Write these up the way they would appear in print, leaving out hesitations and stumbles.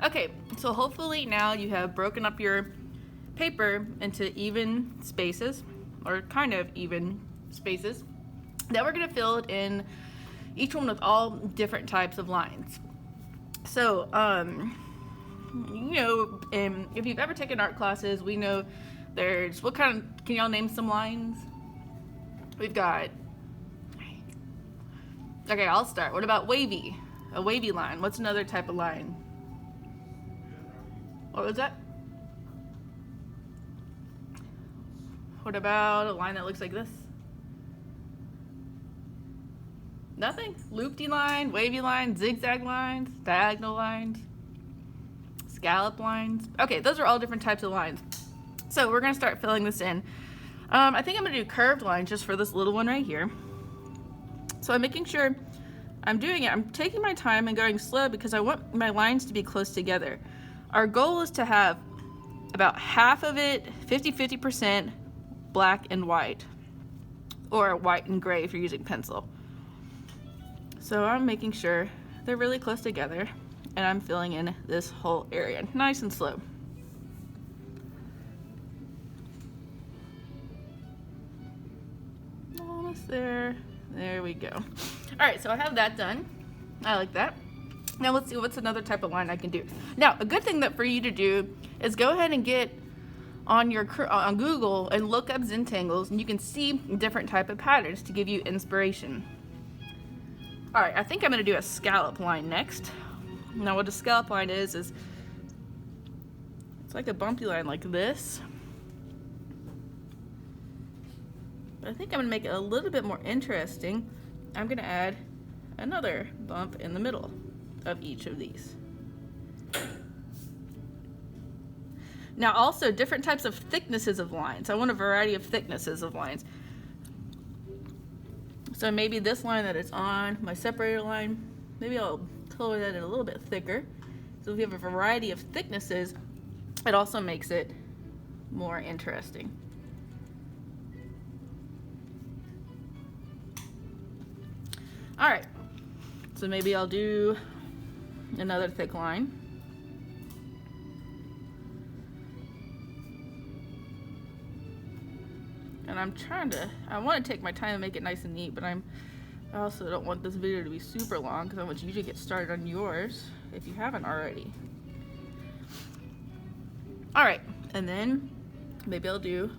Okay, so hopefully now you have broken up your paper into even spaces, or kind of even spaces, that we're gonna fill it in each one with all different types of lines. So, if you've ever taken art classes, we know there's, can y'all name some lines? We've got, okay, I'll start. What about wavy? A wavy line. What's another type of line? What was that? What about a line that looks like this? Nothing? Loopty line, wavy line, zigzag lines, diagonal lines, scallop lines. Okay, those are all different types of lines. So we're gonna start filling this in. I think I'm gonna do curved lines just for this little one right here. So I'm making sure I'm doing it. I'm taking my time and going slow because I want my lines to be close together. Our goal is to have about half of it, 50-50% black and white, or white and gray if you're using pencil. So I'm making sure they're really close together, and I'm filling in this whole area, nice and slow. Almost there. There we go. All right, so I have that done. I like that. Now let's see what's another type of line I can do. Now, a good thing that for you to do is go ahead and get on Google and look up Zentangles, and you can see different type of patterns to give you inspiration. All right, I think I'm gonna do a scallop line next. Now what a scallop line is it's like a bumpy line like this. But I think I'm gonna make it a little bit more interesting. I'm gonna add another bump in the middle of each of these. Now also different types of thicknesses of lines. I want a variety of thicknesses of lines. So maybe this line that it's on, my separator line, maybe I'll color that in a little bit thicker. So if you have a variety of thicknesses, it also makes it more interesting. All right, so maybe I'll do another thick line. And I want to take my time and make it nice and neat, but I also don't want this video to be super long because I want you to get started on yours if you haven't already. All right, and then maybe I'll do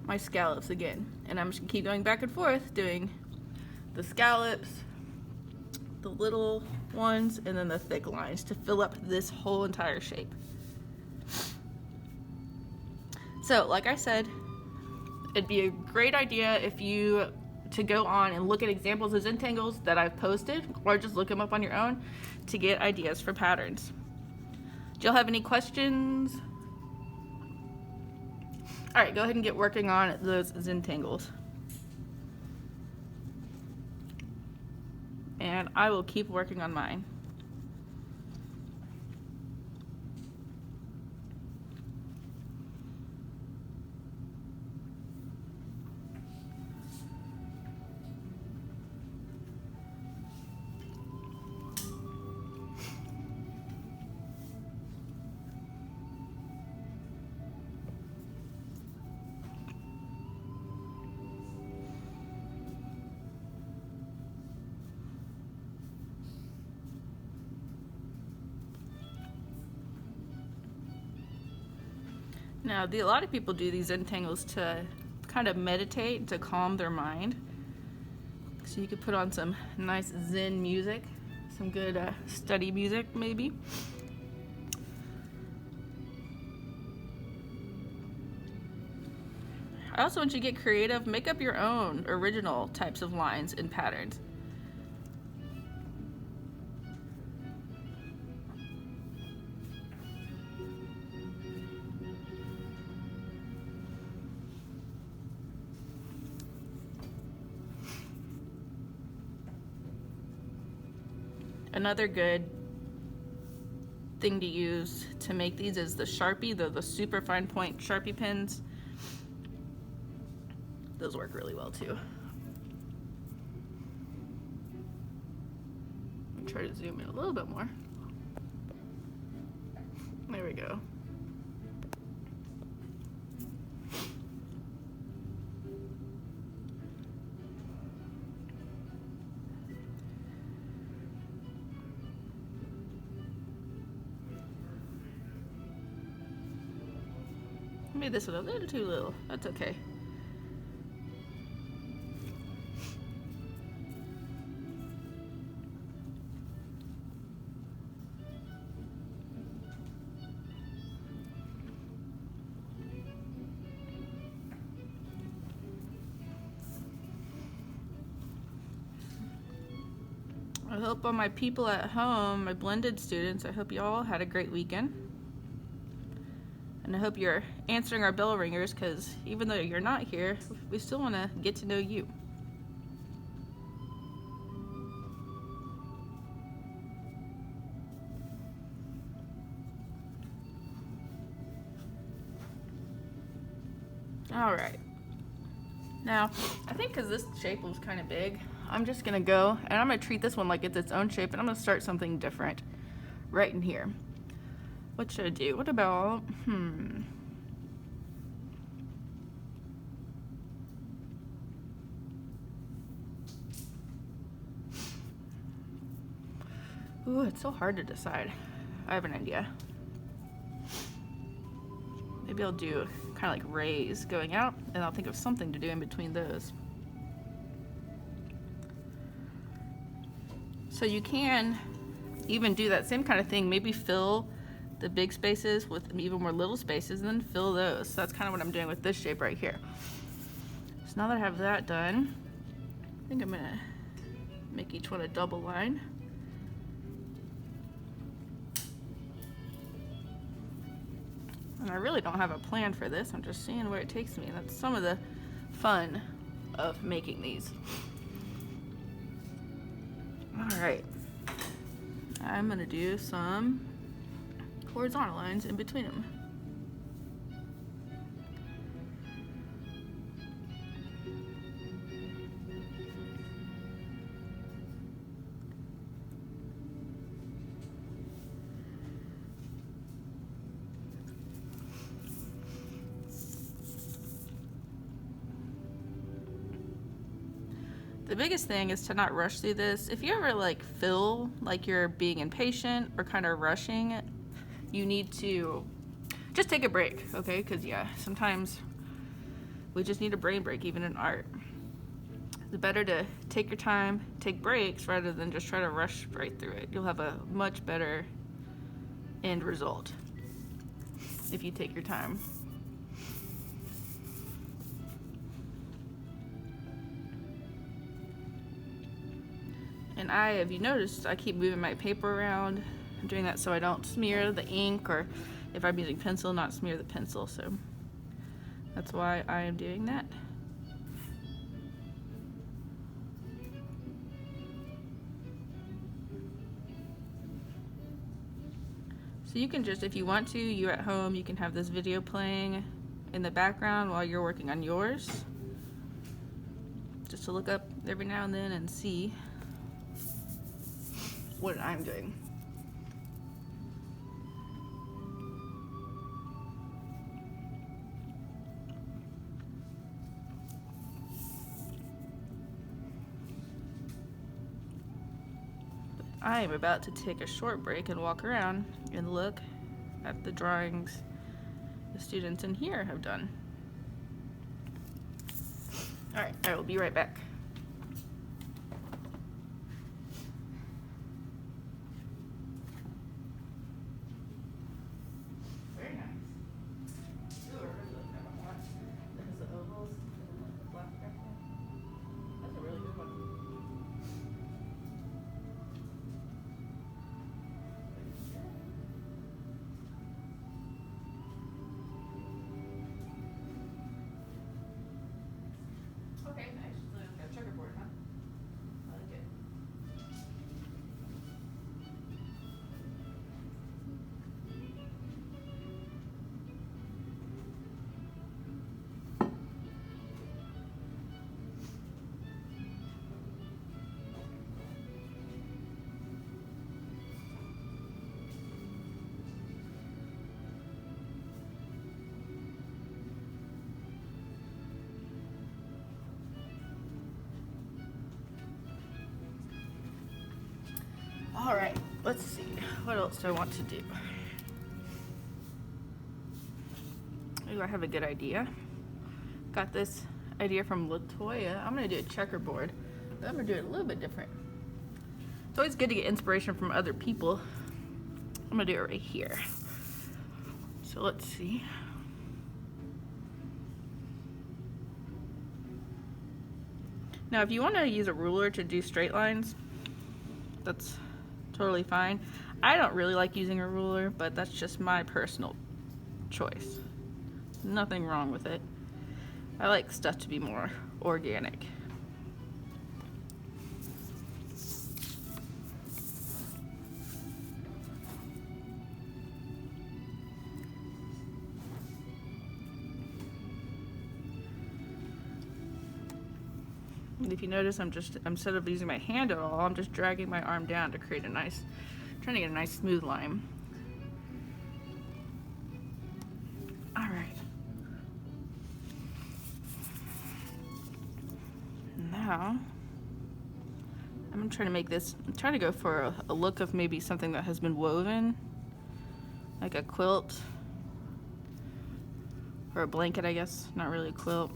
my scallops again. And I'm just gonna keep going back and forth doing the scallops, the little ones, and then the thick lines to fill up this whole entire shape. So, like I said, it'd be a great idea if you to go on and look at examples of Zentangles that I've posted, or just look them up on your own to get ideas for patterns. Do y'all have any questions? All right, go ahead and get working on those Zentangles. And I will keep working on mine. Now, a lot of people do these Zentangles to kind of meditate, to calm their mind. So you could put on some nice Zen music, some good study music maybe. I also want you to get creative, make up your own original types of lines and patterns. Another good thing to use to make these is the Sharpie, the super fine point Sharpie pens. Those work really well too. Let me try to zoom in a little bit more. There we go. I made this one a little too little. That's okay. I hope all my people at home, my blended students, I hope you all had a great weekend. And I hope you're answering our bell ringers, because even though you're not here, we still want to get to know you. All right. Now, I think because this shape was kind of big, I'm just gonna go and I'm gonna treat this one like it's its own shape, and I'm gonna start something different right in here. What should I do? What about, Ooh, it's so hard to decide. I have an idea. Maybe I'll do kind of like rays going out, and I'll think of something to do in between those. So you can even do that same kind of thing, maybe fill the big spaces with even more little spaces and then fill those. So that's kind of what I'm doing with this shape right here. So now that I have that done, I think I'm gonna make each one a double line. And I really don't have a plan for this. I'm just seeing where it takes me. That's some of the fun of making these. All right. I'm gonna do some horizontal lines in between them. The biggest thing is to not rush through this. If you ever like feel like you're being impatient or kind of rushing, you need to just take a break, okay? Because yeah, sometimes we just need a brain break, even in art. It's better to take your time, take breaks, rather than just try to rush right through it. You'll have a much better end result if you take your time. And if you noticed, I keep moving my paper around. I'm doing that so I don't smear the ink, or if I'm using pencil, not smear the pencil. So that's why I am doing that. So you can just, if you want to, you at home, you can have this video playing in the background while you're working on yours. Just to look up every now and then and see what I'm doing. I am about to take a short break and walk around and look at the drawings the students in here have done. All right, I will be right back. Very nice. Ooh, I really like that one. That has the ovals and the black background. That's a really good one. Okay, nice. let's see. What else do I want to do? Ooh, I have a good idea. Got this idea from Latoya. I'm gonna do a checkerboard, but I'm gonna do it a little bit different. It's always good to get inspiration from other people. I'm gonna do it right here. So let's see. Now, if you want to use a ruler to do straight lines, that's totally fine. I don't really like using a ruler, but that's just my personal choice. Nothing wrong with it. I like stuff to be more organic. And if you notice, instead of using my hand at all, I'm just dragging my arm down to create trying to get a nice smooth line. All right. Now, I'm trying to go for a look of maybe something that has been woven, like a quilt, or a blanket, I guess, not really a quilt.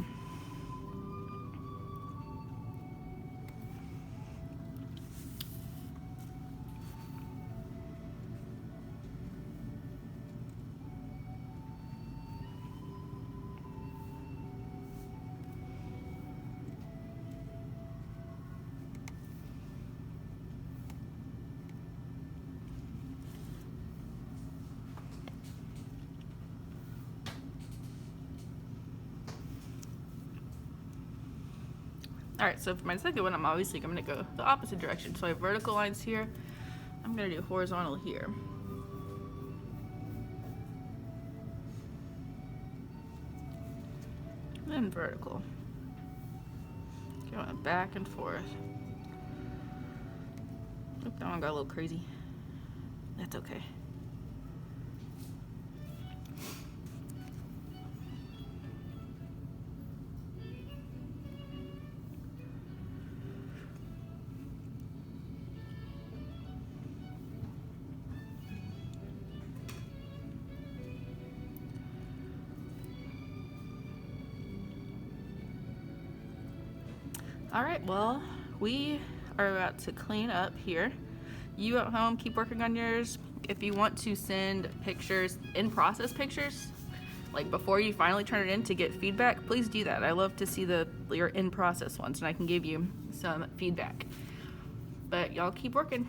All right, so for my second one, I'm obviously going to go the opposite direction. So I have vertical lines here. I'm going to do horizontal here. And vertical. Going back and forth. Oop, that one got a little crazy. That's okay. All right, well, we are about to clean up here. You at home, keep working on yours. If you want to send pictures, in-process pictures, like before you finally turn it in to get feedback, please do that. I love to see your in-process ones, and I can give you some feedback. But y'all keep working.